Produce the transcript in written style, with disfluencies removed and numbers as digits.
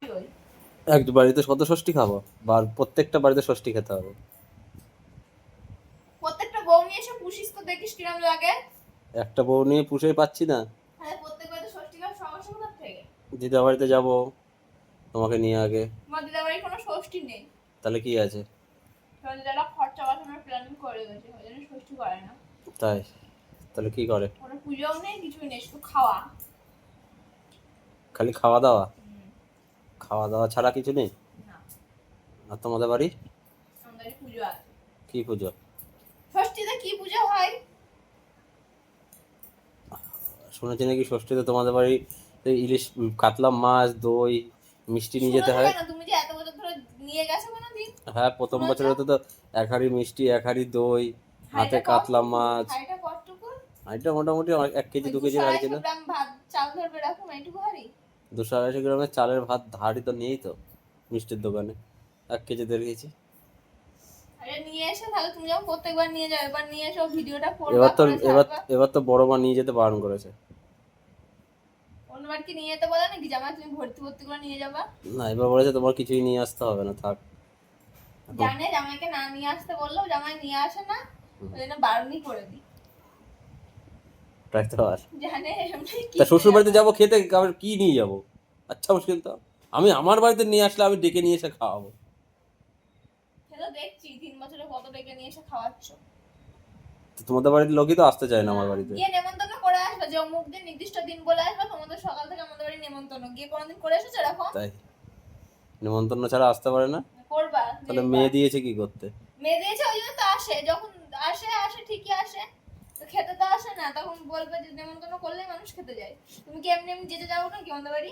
এক বাড়িতে কত ষষ্ঠী খাবো? প্রত্যেকটা বাড়িতে ষষ্ঠী খেতে হবে। প্রত্যেকটা বউ নিয়ে এসে পুষিস তো, দেখিস কিরম লাগে। একটা বউ নিয়ে পুষেই পাচ্ছি না। হ্যাঁ, প্রত্যেক বাড়িতে ষষ্ঠী খাওয়ার সমস্যা কোথা থেকে? দিদা বাড়িতে যাবো তোমাকে নিয়ে আগে। আমার দিদা বাড়ির কোনো ষষ্ঠী নেই। তাহলে কি আছে? কারণ দিদারা খরচা বাঁচানোর প্ল্যানিং করে গেছে, ওই জন্য ষষ্ঠী করে না। তাই? তাহলে কি করে? কোনো পুজোও নেই, কিছুই নেই, শুধু খাওয়া। খালি খাওয়া দাওয়া? খাওয়া দাওয়া ছাড়া কিছু নেই? না। আর তোমাদের বাড়ি? আমাদের পুজো আছে। কি পুজো? ষষ্ঠীতে কি পুজো হয়? শুনেছি নাকি ষষ্ঠীতে তোমাদের বাড়ি ইলিশ, কাতলা মাছ, দই, মিষ্টি নিয়ে যেতে হয়। তুমি যে এত বছর ধরে নিয়ে গেছো কোনোদিন? হ্যাঁ, প্রথম বছরে তো এক হাঁড়ি মিষ্টি, এক হাঁড়ি দই, হাতে কাতলা মাছ। হাঁড়িটা কতটুকু? হাঁড়িটা মোটামুটি 1 কেজি 2 কেজির হাঁড়ি ছিল। 200-250 গ্রাম ভাত চাল ধরবে, এরকম এইটুকু হাঁড়ি? 200-250 গ্রামের চালের ভাত হাঁড়ি তো নেই তো মিষ্টির দোকানে। 1 কেজি 1.5 কেজি। আরে নিয়ে এসে তাহলে তুমি যখন প্রত্যেকবার নিয়ে যাও, এবার নিয়ে এসো, ভিডিওটা করবা। এবার তো বড় মা নিয়ে যেতে বারণ করেছে। অন্যবার কি নিয়ে যেতে বলে নাকি, জামাই তুমি ভর্তি ভর্তি করে নিয়ে যাবা? না, এবার বলেছে তোমার কিছুই নিয়ে আসতে হবে না, থাক। জানে জামাইকে না নিয়ে আসতে বললেও জামাই নিয়ে আসে না, ওই জন্য বারণই করে দিই। রাখতে পার। জানে এমনি কি। তা শ্বশুর বাড়িতে যাবো খেতে, আবার কি নিয়ে যাবো? আচ্ছা, মুশকিল তো। আমি আমার বাড়িতে নিয়ে আসলে আমি ডেকে নিয়ে এসে খাওয়াবো। সেটা দেখছি 3 বছরে কত ডেকে নিয়ে এসে খাওয়াচ্ছ। তোমাদের বাড়ির লোকই তো আসতে চায় না আমার বাড়িতে। গিয়ে নেমন্তন্ন করে আসবে, যে অমুক দিন নির্দিষ্ট দিন বলে আসবে, তোমাদের সকাল থেকে আমাদের বাড়ি নেমন্তন্ন, গিয়ে কোনোদিন করে এসেছো এরকম? তাই নিমন্ত্রণ ছাড়া আসতে পারে না? করবা? তাহলে মেয়ে দিয়েছে কি করতে? মেয়ে দিয়েছে ওই জন্য তো আসে, যখন আসে ঠিকই আসে, তো খেতে তো আসে না, তখন বলবে যে নেমন্তন্ন করলেই মানুষ খেতে যায়। তুমি কি এমনি এমনি যেতে যাবো না কি আমাদের বাড়ি?